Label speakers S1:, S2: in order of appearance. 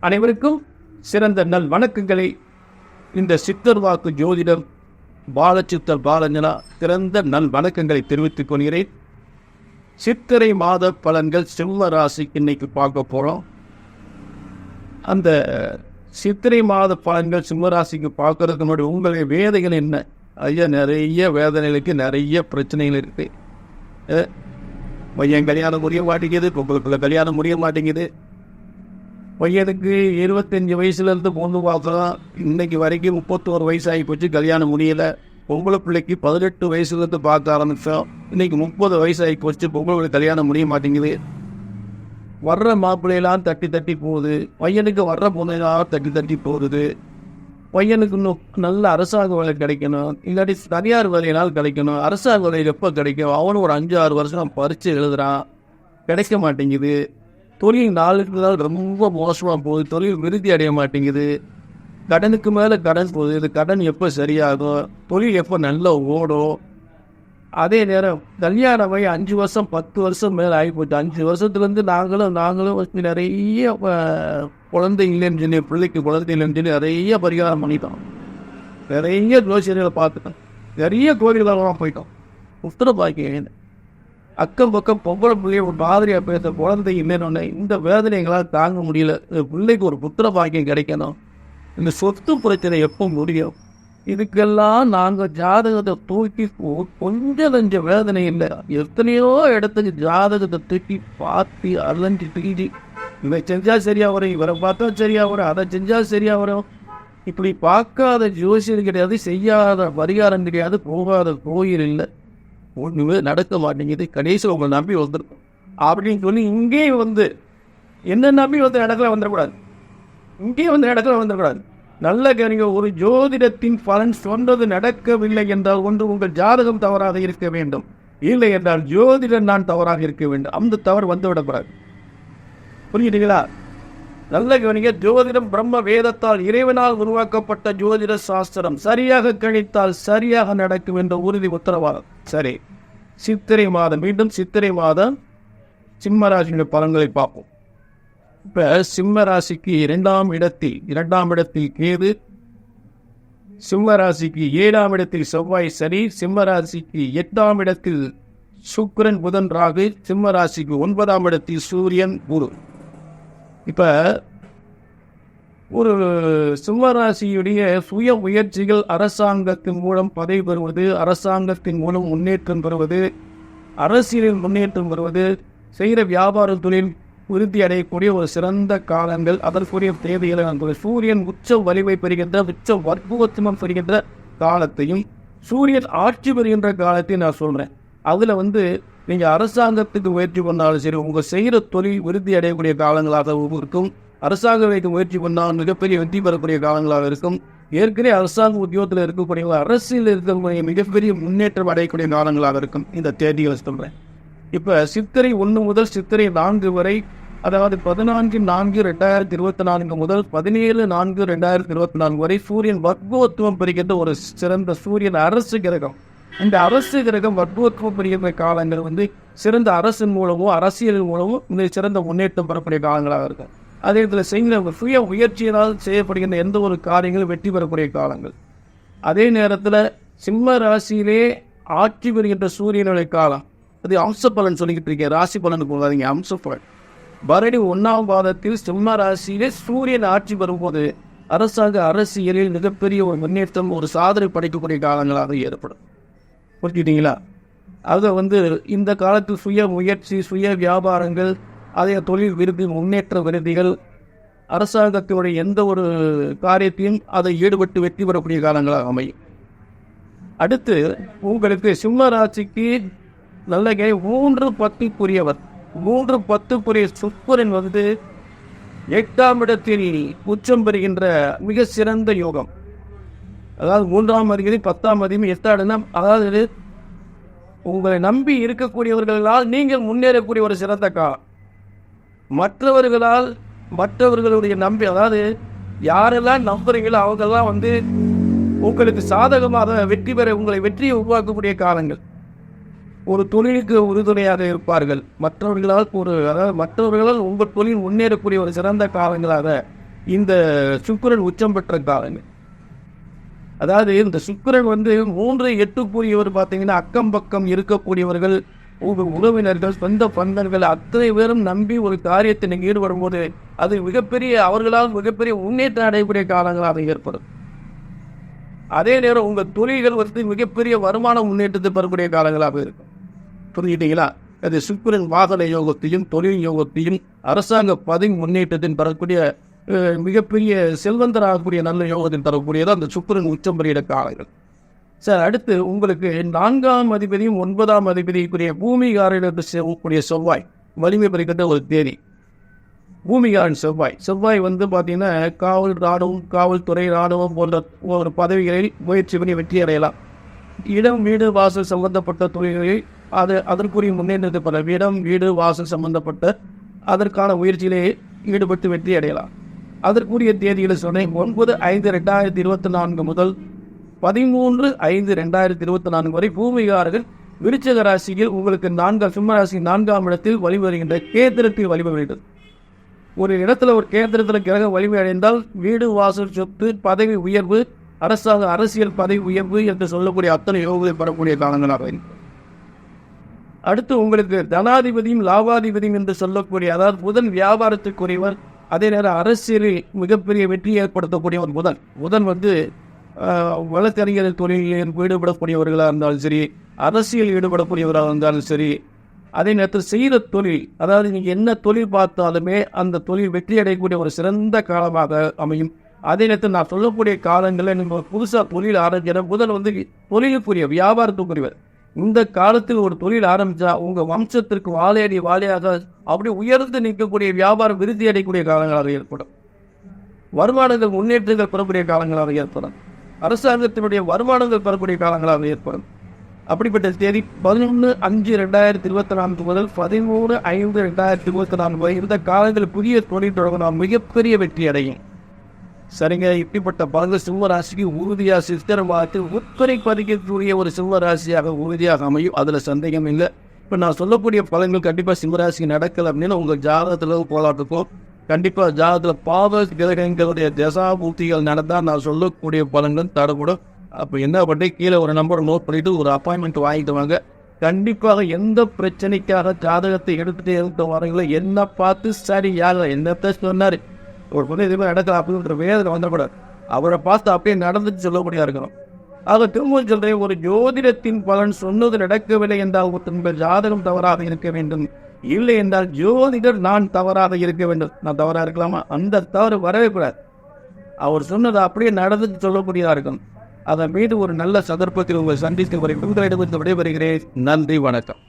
S1: அனைவருக்கும் சிறந்த நல் வணக்கங்களை இந்த சித்தர் வாக்கு ஜோதிடம் பாலச்சித்தர் பாலஞ்சனா சிறந்த நல் வணக்கங்களை தெரிவித்துக் கொள்கிறேன். சித்திரை மாத பலன்கள் சிம்ம ராசிக்கு இன்னைக்கு பார்க்க போகிறோம். அந்த சித்திரை மாத பலன்கள் சிம்ம ராசிக்கு பார்க்கறதுக்கு முன்னாடி உங்களுடைய வேதைகள் என்ன? ஐயா, நிறைய வேதனைகளுக்கு நிறைய பிரச்சனைகள் இருக்குது. பையன் கல்யாணம் முடிய மாட்டேங்குது, பொங்கலுக்குள்ள கல்யாணம் முடிய மாட்டேங்குது. பையனுக்கு 25 வயசுலேருந்து பொண்ணு பார்க்கலாம், இன்னைக்கு வரைக்கும் 31 வயசு ஆகி போச்சு, கல்யாணம் முடியலை. பொம்பளை பிள்ளைக்கு 18 வயசுலேருந்து பார்க்க ஆரம்பித்தோம், இன்னைக்கு 30 வயசு ஆகி போச்சு, பொம்பளை கல்யாணம் முடிய மாட்டேங்குது. வர்ற மாப்பிள்ளையெல்லாம் தட்டி தட்டி போகுது, பையனுக்கு வர்ற பொண்ணையெல்லாம் தட்டி தட்டி போகுது. பையனுக்கு இன்னும் நல்ல அரசாங்க வேலை கிடைக்கணும், இல்லாட்டி தனியார் வேலையினால் கிடைக்கணும். அரசாங்க வேலை எப்போ கிடைக்கும்? அவனும் ஒரு 5-6 வருஷம் பரிச்சு எழுதுறான், கிடைக்க மாட்டேங்குது. தொழில் நாளுக்கு நாள் ரொம்ப மோசமாக போகுது, தொழில் விருத்தி அடைய மாட்டேங்குது. கடனுக்கு மேலே கடன் போகுது, இது கடன் எப்போ சரியாகும்? தொழில் எப்போ நல்லா ஓடும்? அதே நேரம் கல்யாணம் 5 வருஷம் 10 வருஷம் மேலே ஆகிப்போச்சு. 5 வருஷத்துலேருந்து நாங்களும் நிறைய குழந்தை இல்லைன்னு சொல்லி, பிள்ளைக்கு குழந்தை இல்லைன்னு சொல்லி நிறைய பரிகாரம் பண்ணிட்டோம், நிறைய ஜோசியர்களை பார்த்துட்டோம், நிறைய கோவில்களாக போயிட்டோம். புத்திர பாக்கியம் அக்கம் பக்கம் பொம்பளை பிள்ளைய ஒரு மாதிரியாக பேச, குழந்தை இல்லைன்னு இந்த வேதனைகளால் தாங்க முடியல. பிள்ளைக்கு ஒரு புத்திர பாக்கியம் கிடைக்கணும், இந்த சொத்து பிரச்சனை எப்போ முடியும்? இதுக்கெல்லாம் நாங்கள் ஜாதகத்தை தூக்கி கொஞ்சம் நஞ்ச வேதனை இல்லை, எத்தனையோ இடத்துக்கு ஜாதகத்தை தூக்கி பார்த்து அலைஞ்சு தூக்கி, இதை செஞ்சால் சரியாக வரும், இவரை பார்த்தா சரியாக வரும், அதை செஞ்சால் சரியாக வரும். இப்படி பார்க்காத ஜோசியர் கிடையாது, செய்யாத பரிகாரம் கிடையாது, போகாத கோயில் இல்லை, ஒன்றுமே நடக்க மாட்டேங்குது. கடைசி உங்களை நம்பி வந்துருக்கும் அப்படின்னு சொல்லி இங்கேயும் என்ன நம்பி இடத்துல வந்துடக்கூடாது, இங்கேயும் இடத்துல வந்துடக்கூடாது. நல்ல கவனிங்க, ஒரு ஜோதிடத்தின் பலன் சொன்னது நடக்கவில்லை என்றால் ஒன்று உங்கள் ஜாதகம் தவறாக இருக்க வேண்டும், இல்லை என்றால் ஜோதிடன் நான் தவறாக இருக்க வேண்டும். அந்த தவறு வந்துவிடக்கூடாது. புரியுதுங்களா? நல்ல கவனிங்க, ஜோதிடம் பிரம்ம வேதத்தால் இறைவனால் உருவாக்கப்பட்ட ஜோதிட சாஸ்திரம். சரியாக கணித்தால் சரியாக நடக்கும் என்ற உறுதி உத்தரவாதம். சரி, சித்திரை மாதம், மீண்டும் சித்திரை மாதம் சிம்ம ராசியுடைய பலன்களை பார்ப்போம். இப்ப சிம்ம ராசிக்கு 2ஆம் இடத்தில் கேது, சிம்ம ராசிக்கு 7ஆம் இடத்தில் செவ்வாய் சனி, சிம்ம ராசிக்கு 8ஆம் இடத்தில் சுக்கிரன் புதன் ராகு, சிம்ம ராசிக்கு 9ஆம் இடத்தில் சூரியன் குரு. இப்ப ஒரு சிம்மராசியுடைய சுய முயற்சிகள், அரசாங்கத்தின் மூலம் பதவி பெறுவது, அரசாங்கத்தின் மூலம் முன்னேற்றம் பெறுவது, அரசியலில் முன்னேற்றம் பெறுவது, செய்கிற வியாபார தொழில் விருத்தி அடையக்கூடிய ஒரு சிறந்த காலங்கள், அதற்குரிய தேவைகளை சூரியன் உச்ச வலிமை பெறுகின்ற, உச்ச வர்க்கோத்தமம் பெறுகின்ற காலத்தையும், சூரியன் ஆட்சி பெறுகின்ற காலத்தையும் நான் சொல்கிறேன். அதில் நீங்கள் அரசாங்கத்துக்கு முயற்சி பண்ணாலும் சரி, உங்கள் செய்கிற தொழில் விருத்தி அடையக்கூடிய காலங்களாக இருக்கும். அரசாங்க வைக்க முயற்சி பண்ணால் மிகப்பெரிய வெற்றி பெறக்கூடிய காலங்களாக இருக்கும். ஏற்கனவே அரசாங்க உத்தியோகத்தில் இருக்கக்கூடிய, அரசியல் இருக்கக்கூடிய மிகப்பெரிய முன்னேற்றம் அடையக்கூடிய காலங்களாக இருக்கும். இந்த தேதிகளை சொல்கிறேன். இப்போ சித்திரை 1 முதல் சித்திரை 4 வரை, அதாவது 14/4/2024 முதல் 17/4/2024 வரை சூரியன் வர்க்கோத்துவம் பெறுகின்ற ஒரு சிறந்த சூரியன் அரசு கிரகம். இந்த அரசு கிரகம் வர்க்கோத்துவம் பெறுகின்ற காலங்கள் சிறந்த அரசின் மூலமோ அரசியலின் மூலமோ இந்த சிறந்த முன்னேற்றம் பெறக்கூடிய காலங்களாக இருக்கும். அதே இதில் செய்கிற சுய முயற்சியினால் செய்யப்படுகின்ற எந்த ஒரு காரியங்களும் வெற்றி பெறக்கூடிய காலங்கள். அதே நேரத்தில் சிம்ம ராசியிலே ஆட்சி பெறுகின்ற சூரியனுடைய காலம், அது அம்ச பலன் சொல்லிக்கிட்டு இருக்கேன், ராசி பலனுக்கு போகாதீங்க, அம்ச பலன். பரணி 1ஆம் பாதத்தில் சிம்ம ராசியிலே சூரியன் ஆட்சி பெறும்போது அரசாங்க அரசியலில் மிகப்பெரிய ஒரு முன்னேற்றம், ஒரு சாதனை படைக்கக்கூடிய காலங்களாக ஏற்படும். புரிஞ்சுக்கிட்டீங்களா? அதை இந்த காலத்தில் சுய முயற்சி, சுய வியாபாரங்கள், அதே தொழில் விருது, முன்னேற்ற விருதிகள், அரசாங்கத்தினுடைய எந்த ஒரு காரியத்தையும் அதை ஈடுபட்டு வெற்றி பெறக்கூடிய காலங்களாக அமையும். அடுத்து உங்களுக்கு சிம்ம ராசிக்கு நல்ல 3/10 3/10 சுக்கிரன் 8ஆம் இடத்தில் உச்சம் பெறுகின்ற மிக சிறந்த யோகம். அதாவது 3ஆம் அதிபதி 10ஆம் அதிபதி 8ஆம் இடம், அதாவது உங்களை நம்பி இருக்கக்கூடியவர்களால் நீங்கள் முன்னேறக்கூடிய ஒரு சிறந்த காலம். மற்றவர்களுடைய நம்பி, அதாவது யாரெல்லாம் நம்புறீங்களோ அவங்கெல்லாம் உங்களுக்கு சாதகமாக வெற்றி பெற, உங்களை வெற்றியை உருவாக்கக்கூடிய காலங்கள். ஒரு தொழிலுக்கு உறுதுணையாக இருப்பார்கள். மற்றவர்களால் உங்கள் தொழில் முன்னேறக்கூடிய ஒரு சிறந்த காலங்களாக இந்த சுக்கிரன் உச்சம் பெற்ற காலங்கள். அதாவது இந்த சுக்கிரன் 3-8 பார்த்தீங்கன்னா அக்கம் பக்கம் இருக்கக்கூடியவர்கள், உறவினர்கள், சொந்த பந்தங்கள் அத்தனை பேரும் நம்பி ஒரு காரியத்தை நீங்கள் ஈடுபடும் போது அது அவர்களால் மிகப்பெரிய முன்னேற்றம் அடையக்கூடிய காலங்களாக ஏற்படும். அதே நேரம் உங்கள் தொழில்கள் மிகப்பெரிய வருமான முன்னேற்றத்தை பெறக்கூடிய காலங்களாக இருக்கும். புரிஞ்சுட்டீங்களா? அது சுக்கிரன் வாகன யோகத்தையும் தொழில் யோகத்தையும் அரசாங்க பதவி முன்னேற்றத்தின் பெறக்கூடிய மிகப்பெரிய செல்வந்தராகக்கூடிய நல்ல யோகத்தில் தரக்கூடியது அந்த சுக்கிரன் உச்சம் பெறுகிற காலங்கள். சார், அடுத்து உங்களுக்கு 4ஆம் அதிபதியும் 9ஆம் அதிபதிக்குரிய பூமிகாரன் என்று சொல்லக்கூடிய செவ்வாய் வலிமை பெறுகின்ற ஒரு தேதி. பூமிகாரன் செவ்வாய் பார்த்தீங்கன்னா காவல், இராணுவம், காவல்துறை, இராணுவம் போன்ற ஒரு பதவிகளில் முயற்சி பண்ணி வெற்றி அடையலாம். இடம், வீடு, வாசல் சம்பந்தப்பட்ட தொழில்களில் அதற்குரிய முன்னேற்றத்தை பெற இடம், வீடு, வாசல் சம்பந்தப்பட்ட அதற்கான முயற்சியிலேயே ஈடுபட்டு வெற்றி அடையலாம். அதற்குரிய தேதிகளை சொன்னேன். 9/5/2024 முதல் 13/5/2024 வரை பூமிகாரர்கள் விருச்சிக ராசியில் உங்களுக்கு சிம்ம ராசி 4ஆம் இடத்தில் வழிபடுகின்ற கேந்திரத்தில் வழிபடுகிறது. ஒரு இடத்துல ஒரு கேந்திரத்தில் கிரக வலிமை அடைந்தால் வீடு, வாசல், சொத்து, பதவி உயர்வு, அரசியல் பதவி உயர்வு என்று சொல்லக்கூடிய அத்தனை யோகத்தை பெறக்கூடிய காலங்களாக இருக்கும். அடுத்து உங்களுக்கு தனாதிபதியும் லாபாதிபதியும் என்று சொல்லக்கூடிய, அதாவது புதன் வியாபாரத்துக்குரியவர், அதே நேரம் அரசியலில் மிகப்பெரிய வெற்றி ஏற்படுத்தக்கூடியவர் புதன் வழக்கறிஞர் தொழிலில் ஈடுபடக்கூடியவர்களாக இருந்தாலும் சரி, அரசியல் ஈடுபடக்கூடியவராக இருந்தாலும் சரி, அதே நேரத்தில் செய்கிற தொழில், அதாவது நீங்கள் என்ன தொழில் பார்த்தாலுமே அந்த தொழில் வெற்றி அடையக்கூடிய ஒரு சிறந்த காலமாக அமையும். அதே நேரத்தில் நான் சொல்லக்கூடிய காலங்களில் நீங்கள் புதுசாக தொழில் ஆரம்பிக்கிற புதன் தொழிலுக்குரிய வியாபாரத்துக்குரியவர். இந்த காலத்தில் ஒரு தொழில் ஆரம்பித்தா உங்கள் வம்சத்திற்கு வாழையாக அப்படி உயர்ந்து நிற்கக்கூடிய வியாபாரம் விருத்தி அடையக்கூடிய காலங்களாக ஏற்படும். வருமானங்கள் முன்னேற்றங்கள் பெறக்கூடிய காலங்களாக ஏற்படும். அரசாங்கத்தினுடைய வருமானங்கள் பெறக்கூடிய காலங்களாக ஏற்படும். அப்படிப்பட்ட தேதி 11/5/2024 முதல் 13/5/2024 வரை இந்த காலங்களில் புதிய தொழில் தொடங்கலாம், மிகப்பெரிய வெற்றி அடையும். சரிங்க, இப்படிப்பட்ட பலன்கள் சிம்ம ராசிக்கு உறுதியாக சித்திர மாதத்தில் உட்பறை பதிக்கக்கூடிய ஒரு சிம்ம ராசியாக உறுதியாக அமையும். அதில் சந்தேகம் இல்லை. இப்போ நான் சொல்லக்கூடிய பலன்கள் கண்டிப்பாக சிம்மராசிக்கு நடக்கலை அப்படின்னு உங்கள் ஜாதகத்தில் போராட்டுக்கும் கண்டிப்பாக ஜாதகத்தில் பாவ கிரகங்களுடைய தசாபூர்த்திகள் நடந்தால் நான் சொல்லக்கூடிய பலன்கள் தரக்கூடும். அப்போ என்ன பண்ணி கீழே ஒரு நம்பரை நோட் பண்ணிவிட்டு ஒரு அப்பாயின்மெண்ட் வாங்கிட்டு வாங்க. கண்டிப்பாக எந்த பிரச்சனைக்காக ஜாதகத்தை எடுத்துகிட்டு வரீங்களோ என்ன பார்த்து சரியாக என்னத்தை சொன்னார் ஒரு பொண்ணு எதுவுமே நடக்கல அப்படின்ற வேதனை வந்துடக்கூடாது. அவரை பார்த்து அப்படியே நடந்துட்டு சொல்லக்கூடியா இருக்கணும். ஆக திரும்ப சொல்றேன், ஒரு ஜோதிடத்தின் பலன் சொன்னது நடக்கவில்லை என்றால் உங்கள் ஜாதகம் தவறாக இருக்க வேண்டும். இல்லை என்றால் ஜோதிடர் நான் தவறாக இருக்க வேண்டும். நான் தவறாக இருக்கலாமா? அந்த தவறு வரவே கூடாது. அவர் சொன்னதை அப்படியே நடந்துட்டு சொல்லக்கூடியதாக இருக்கணும். அதன் மீது ஒரு நல்ல சந்தர்ப்பத்தில் உங்களை சந்தித்து விடைபெறுகிறேன். நன்றி, வணக்கம்.